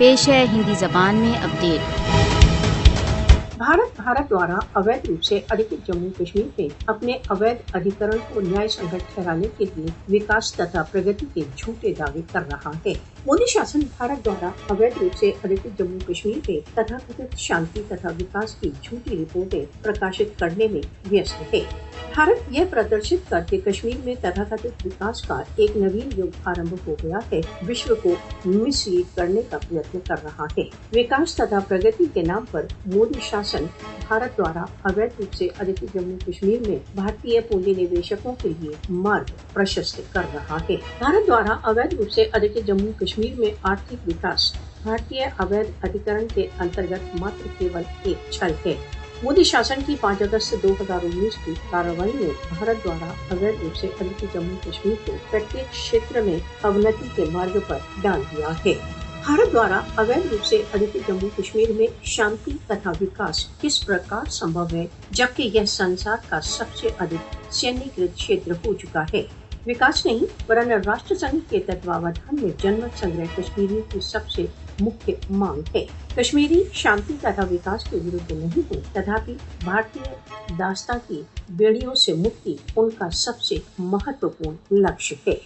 पेश है हिंदी जबान में अपडेट। भारत द्वारा अवैध रूप से अधिकृत जम्मू कश्मीर में अपने अवैध अधिकरण को न्याय संगत ठहराने के लिए विकास तथा प्रगति के झूठे दावे कर रहा है। मोदी शासन भारत द्वारा अवैध रूप से अधिकृत जम्मू कश्मीर में तथाकथित शांति तथा विकास की झूठी रिपोर्टें प्रकाशित करने में व्यस्त है। भारत यह प्रदर्शित करके कश्मीर में तथाकथित विकास का एक नवीन युग आरंभ हो गया है, विश्व को मिसलीड करने का प्रयत्न कर रहा है। विकास तथा प्रगति के नाम पर मोदी शासन भारत द्वारा अवैध रूप से अधिकृत जम्मू कश्मीर में भारतीय पूंजी निवेशकों के लिए मार्ग प्रशस्त कर रहा है। भारत द्वारा अवैध रूप से अधिकृत जम्मू कश्मीर में आर्थिक विकास भारतीय अवैध अधिकरण के अंतर्गत मात्र केवल एक छल है। मोदी शासन की 5 अगस्त 2019 की कार्रवाई ने भारत द्वारा अवैध रूप से अधिकृत जम्मू कश्मीर को प्रत्येक क्षेत्र में अवनति के मार्ग पर डाल दिया है। भारत द्वारा अवैध रूप से अधिकृत जम्मू कश्मीर में शांति तथा विकास किस प्रकार संभव है, जबकि यह संसार का सबसे अधिक सैन्यीकृत क्षेत्र हो चुका है। विकास नहीं वरन राष्ट्र संघ के तत्वावधान में जनमत संग्रह कश्मीरियों की सबसे मुख्य मांग है। कश्मीरी शांति तथा विकास के विरुद्ध नहीं है, तथापि भारतीय दास्तां की बेड़ियों से मुक्ति उनका सबसे महत्वपूर्ण लक्ष्य है।